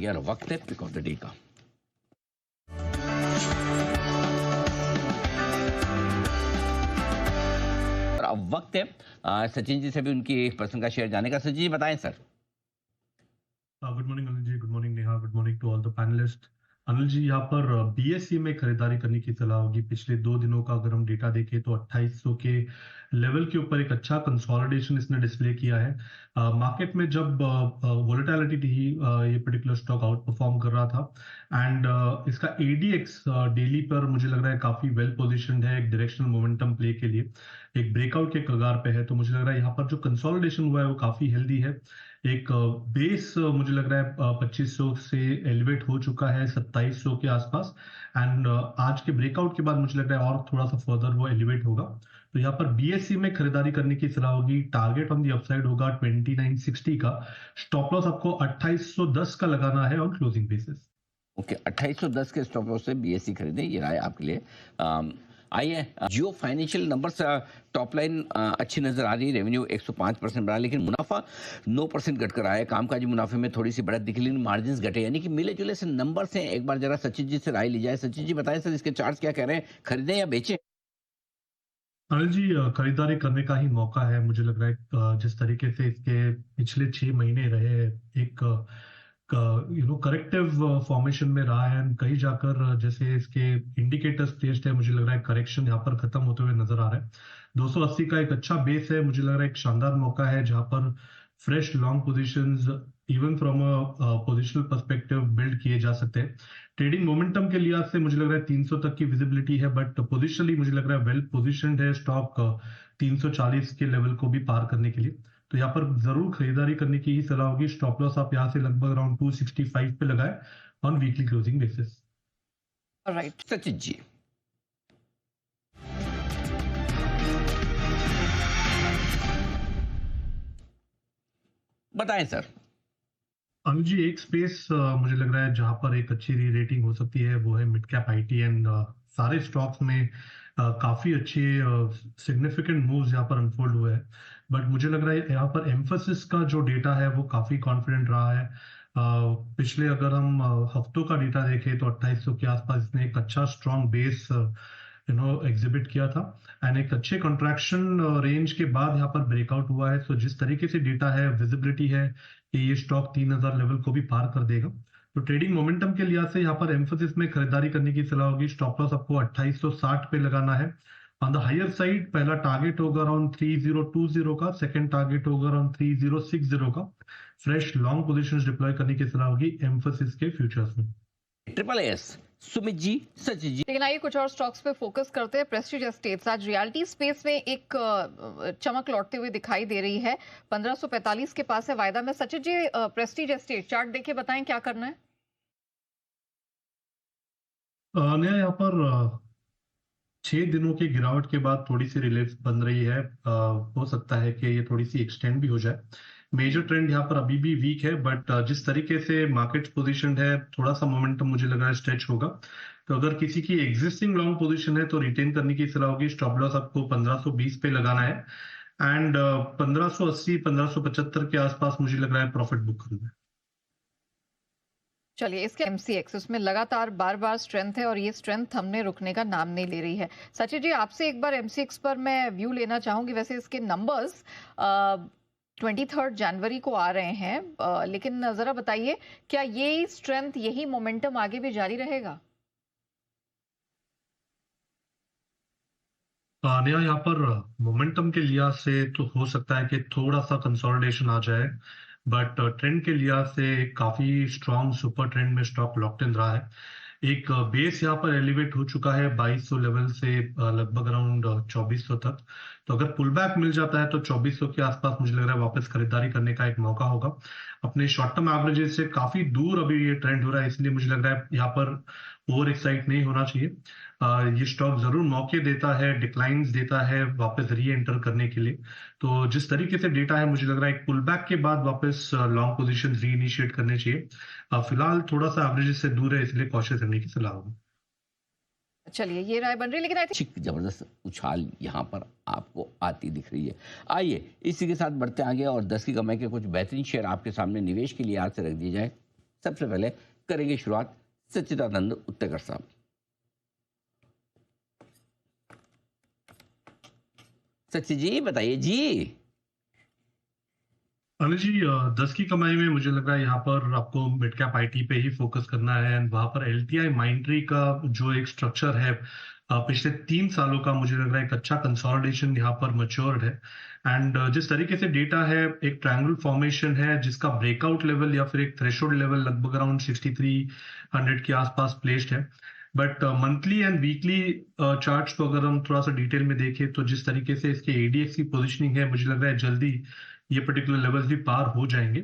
गया और वक्त है पिक ऑफ द डे का। और अब वक्त है सचिन जी से भी उनकी पसंद का शेयर जाने का। सचिन जी बताएं sir. Good morning Anil ji, good morning Neha, good morning to all the panellist. Anil ji, यहाँ पर बीएसई में खरीदारी करने की सलाह होगी। पिछले 2 दिनों का अगर हम डेटा देखें तो 2800 के लेवल के ऊपर एक अच्छा कंसोलिडेशन इसने डिस्प्ले किया है। मार्केट में जब वोलेटिलिटी थी, ये पर्टिकुलर स्टॉक आउट परफॉर्म कर रहा था एंड इसका एडीएक्स डेली पर मुझे लग रहा है काफी वेल पोजिशनड है एक डायरेक्शनल मोमेंटम प्ले के लिए, एक ब्रेकआउट के कगार पे है। तो मुझे लग रहा है यहाँ पर जो कंसोलिडेशन हुआ है वो काफी हेल्दी है। एक बेस मुझे लग रहा है 2500 से एलिवेट हो चुका है 2700 के आसपास एंड आज के ब्रेकआउट के बाद मुझे लग रहा है और थोड़ा सा फर्दर वो एलिवेट होगा। तो यहाँ पर बीएससी में खरीदारी करने की सलाह होगी। टारगेट ऑन दी अपसाइड होगा 2960 का। स्टॉप लॉस आपको 2810 का लगाना है ऑन क्लोजिंग बेसिस। ओके, 2810 के स्टॉप लॉस से बीएससी खरीदें, ये राय आपके लिए। आइए, जियो फाइनेंशियल नंबर्स टॉप लाइन अच्छी नजर आ रही है। रेवेन्यू 105% बढ़ा, लेकिन मुनाफा 9% घटकर आया है। कामकाजी मुनाफे में थोड़ी सी बढ़त दिखी, लेकिन मार्जिन घटे, यानी कि मिले जुले से नंबर्स हैं। एक बार जरा सचिन जी से राय ली जाए। सचिन जी बताएं सर, इसके चार्ट्स क्या कह रहे हैं, खरीदें या बेचें? अनिल जी, खरीदारी करने का ही मौका है। मुझे लग रहा है जिस तरीके से इसके पिछले 6 महीने रहे हैं, एक करेक्टिव फॉर्मेशन में रहा है। कहीं जाकर जैसे इसके इंडिकेटर्स टेस्ट है, मुझे लग रहा है करेक्शन यहाँ पर खत्म होते हुए नजर आ रहा है। 280 का एक अच्छा बेस है, मुझे लग रहा है एक शानदार मौका है जहां पर fresh long positions even from a positional perspective build किए जा सकते हैं। ट्रेडिंग मोमेंटम के लिहाज से मुझे लग रहा है 300 तक की विजिबिलिटी है, बट पोजिशनली मुझे लग रहा है वेल पोजिशनड है स्टॉक 340 के लेवल को भी पार करने के लिए। तो यहाँ पर जरूर खरीदारी करने की ही सलाह होगी। स्टॉप लॉस आप यहाँ से लगभग अराउंड 265 पे लगाए on weekly closing basis. Right Sachin ji. बताएं सर। अनुज जी, एक स्पेस मुझे लग रहा है जहां पर एक अच्छी री रेटिंग हो सकती है वो है मिड कैप आईटी एंड सारे स्टॉक्स में काफी अच्छे सिग्निफिकेंट मूव्स यहाँ पर अनफोल्ड हुए हैं। बट मुझे लग रहा है यहाँ पर एम्फोसिस का जो डेटा है वो काफी कॉन्फिडेंट रहा है। पिछले अगर हम हफ्तों का डेटा देखें तो 2800 के आसपास इसने एक अच्छा स्ट्रॉन्ग बेस एग्जिबिट किया था एंड एक अच्छे कंट्रैक्शन रेंज के बाद यहाँ पर ब्रेकआउट हुआ है। तो जिस तरीके से डेटा है, विजिबिलिटी है कि ये स्टॉक 3000 लेवल को भी पार कर देगा। तो ट्रेडिंग मोमेंटम के लिहाज से यहाँ पर एम्फोसिस में खरीदारी करने की सलाह होगी। स्टॉप लॉस आपको 2860 पे लगाना है। ऑन द हायर साइड पहला टारगेट होगा अराउंड 3020 का, सेकंड टारगेट होगा अराउंड 3060 का। फ्रेश लॉन्ग पोजीशंस डिप्लॉय करने की सलाह होगी एम्फोसिस के फ्यूचर्स में। Triple S Sumit ji, Sachin ji. लेकिन आइए कुछ और स्टॉक्स पे फोकस करते हैं। प्रेस्टीज एस्टेट्स आज रियलिटी स्पेस में एक चमक लौटते हुए दिखाई दे रही है। 1545 के पास है वायदा में। Sachin ji, Prestige estate chart देखे बताएं क्या करना है। नया यहाँ पर 6 दिनों की गिरावट के बाद थोड़ी सी रिलीफ बन रही है। हो सकता है कि ये थोड़ी सी एक्सटेंड भी हो जाए। मेजर ट्रेंड यहाँ पर अभी भी वीक है, बट जिस तरीके से मार्केट पोजीशन है थोड़ा सा मोमेंटम मुझे लग रहा है स्ट्रेच होगा। तो अगर किसी की एग्जिस्टिंग लॉन्ग पोजीशन है तो रिटेन करने की सलाह होगी। स्टॉप लॉस आपको 1520 पे लगाना है एंड 1580 1575 के आसपास मुझे लग रहा है प्रॉफिट बुक करना है। चलिए, इसके एमसीएक्स उसमें लगातार बार बार स्ट्रेंथ है और ये स्ट्रेंथ थमने रुकने का नाम नहीं ले रही है। सचिन जी, आपसे एक बार एमसीएक्स पर मैं व्यू लेना चाहूंगी। वैसे इसके नंबर्स 23 जनवरी को आ रहे हैं, लेकिन जरा बताइए क्या ये स्ट्रेंथ, यही मोमेंटम आगे भी जारी रहेगा? नया यहाँ पर मोमेंटम के लिहाज से तो हो सकता है कि थोड़ा सा कंसोलिडेशन आ जाए, बट ट्रेंड के लिहाज से काफी स्ट्रॉन्ग सुपर ट्रेंड में स्टॉक लॉक्ड इन रहा है। एक बेस यहाँ पर एलिवेट हो चुका है 2200 लेवल से लगभग अराउंड 2400 तक। तो अगर पुल बैक मिल जाता है तो 2400 के आसपास मुझे लग रहा है वापस खरीदारी करने का एक मौका होगा। अपने शॉर्ट टर्म एवरेजेस से काफी दूर अभी ये ट्रेंड हो रहा है, इसलिए मुझे लग रहा है यहाँ पर ओवर एक्साइट नहीं होना चाहिए। ये स्टॉक जरूर मौके देता है, डिक्लाइंस देता है वापस री एंटर करने के लिए। तो जिस तरीके से डेटा है मुझे लग रहा है एक पुल बैक के बाद वापस लॉन्ग पोजीशन री इनिशिएट करने चाहिए। फिलहाल थोड़ा सा एवरेजेस से दूर है, इसलिए कॉशियस रहने की सलाह होगी। चलिए, ये राय बन रही है, लेकिन आई ठीक जबरदस्त उछाल यहाँ पर आपको आती दिख रही है। आइए इसी के साथ बढ़ते आगे और 10 की कमाई के कुछ बेहतरीन शेयर आपके सामने निवेश के लिए आज से रख दिए जाए। सबसे पहले करेंगे शुरुआत सच्चिदानंद उत्तरकर साहब। सच्ची जी बताइए जी। अनिल जी 10 की कमाई में मुझे लग रहा है यहाँ पर आपको मिड कैप आईटी पे ही फोकस करना है एंड वहां पर एलटीआई माइंड्री का जो एक स्ट्रक्चर है पिछले 3 सालों का मुझे लग रहा है एक अच्छा कंसोलिडेशन यहाँ पर मैच्योर्ड है एंड जिस तरीके से डेटा है एक ट्रायंगल फॉर्मेशन है जिसका ब्रेकआउट लेवल या फिर एक थ्रेशोल्ड लेवल लगभग अराउंड 6300 के आसपास प्लेस्ड है। But monthly and weekly charts को अगर हम थोड़ा सा डिटेल में देखें तो जिस तरीके से इसके एडीएक्स की पोजीशनिंग है मुझे लग रहा है जल्दी ये पर्टिकुलर लेवल्स भी पार हो जाएंगे।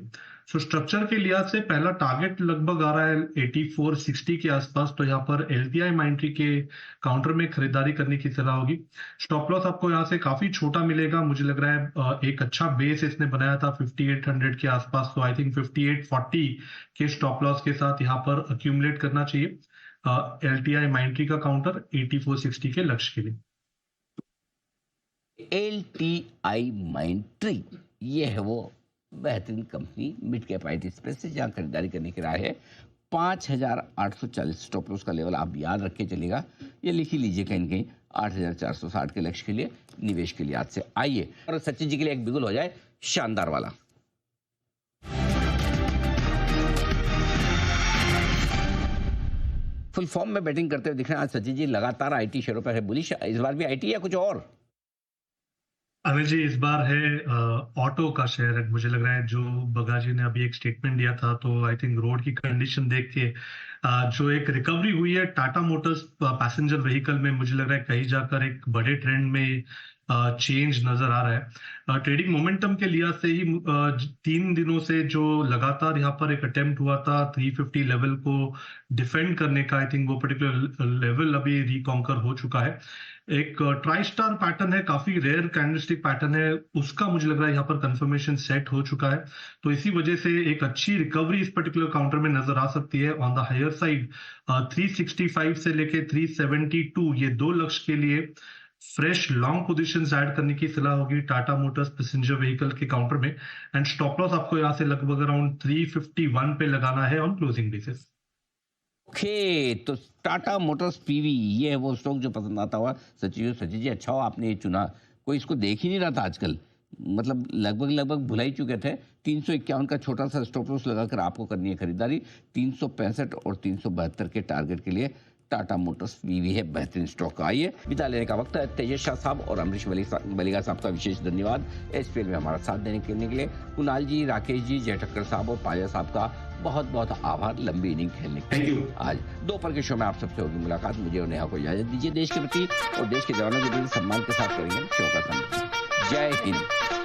सो स्ट्रक्चर के लिहाज से पहला टारगेट लगभग आ रहा है 8460 के आसपास, तो यहाँ पर एलटीआई माइंट्री के काउंटर में खरीदारी करने की सलाह होगी। स्टॉप लॉस आपको यहाँ से काफी छोटा मिलेगा, मुझे लग रहा है एक अच्छा बेस इसने बनाया था 5800 के आसपास, तो आई थिंक 5840 के स्टॉप लॉस के साथ यहाँ पर अक्यूमुलेट करना चाहिए एलटीआई माइंट्री का काउंटर 8460 के लक्ष्य के लिए। एलटीआई माइंट्री ये है वो बेहतरीन company mid cap IT space से जहां खरीदारी करने की राय है। 5840 स्टॉप लॉस का लेवल आप याद रख के चलेगा, ये लिख ही लीजिए कहीं कहीं 8460 के लक्ष्य के लिए निवेश के लिए आज से। आइए और सचिन जी के लिए एक बिगुल हो जाए शानदार वाला। फुल फॉर्म में बैटिंग करते हुए दिख रहे हैं आज सचिन जी, लगातार आईटी शेयरों पर है बुलिश। इस बार भी आईटी या कुछ और? अनिल जी इस बार है ऑटो का शेयर है। मुझे लग रहा है जो बगाजी ने अभी एक स्टेटमेंट दिया था तो आई थिंक रोड की कंडीशन देख के जो एक रिकवरी हुई है टाटा मोटर्स पैसेंजर व्हीकल में, मुझे लग रहा है कहीं जाकर एक बड़े ट्रेंड में चेंज नजर आ रहा है। ट्रेडिंग मोमेंटम के लिहाज से ही 3 दिनों से जो लगातार यहाँ पर एक अटेम्प्ट हुआ था 350 लेवल को डिफेंड करने का, आई थिंक वो पर्टिकुलर लेवल अभी रिकॉन्कर हो चुका है। एक ट्राई स्टार पैटर्न है, काफी रेयर कैंडलस्टिक पैटर्न है, उसका मुझे लग रहा है यहाँ पर कंफर्मेशन सेट हो चुका है, तो इसी वजह से एक अच्छी रिकवरी इस पर्टिकुलर काउंटर में नजर आ सकती है। ऑन द हायर साइड 365 से लेके 372 ये 2 लक्ष्य के लिए फ्रेश लॉन्ग पोजीशंस ऐड करने की सलाह होगी टाटा मोटर्स पैसेंजर व्हीकल के काउंटर में एंड स्टॉप लॉस आपको यहाँ से लगभग अराउंड 351 पे लगाना है ऑन क्लोजिंग बेसिस। ओके, तो टाटा मोटर्स पीवी ये है वो स्टॉक जो पसंद आता हुआ। सचिन जी अच्छा हो आपने ये चुना, कोई इसको देख ही नहीं रहा था आजकल, मतलब लगभग भुला ही चुके थे। 351 का छोटा सा स्टॉप लॉस लगाकर आपको करनी है खरीदारी। 365 और 372 के टारगेट के लिए टाटा मोटर्स पीवी है बेहतरीन स्टॉक। आइए विदा लेने का वक्त है। तेजस शाह साहब और अमरीश बलिगा साहब का विशेष धन्यवाद एसपीएल में हमारा साथ देने के लिए। कुणाल जी, राकेश जी, जय ठक्कर साहब और पाजा साहब का बहुत बहुत आभार लंबी इनिंग खेलने के लिए। आज दोपहर के शो में आप सबसे होगी मुलाकात। मुझे और नेहा को इजाजत दीजिए। देश के प्रति और देश के जवानों के प्रति सम्मान के साथ करेंगे शो का समापन। जय हिंद।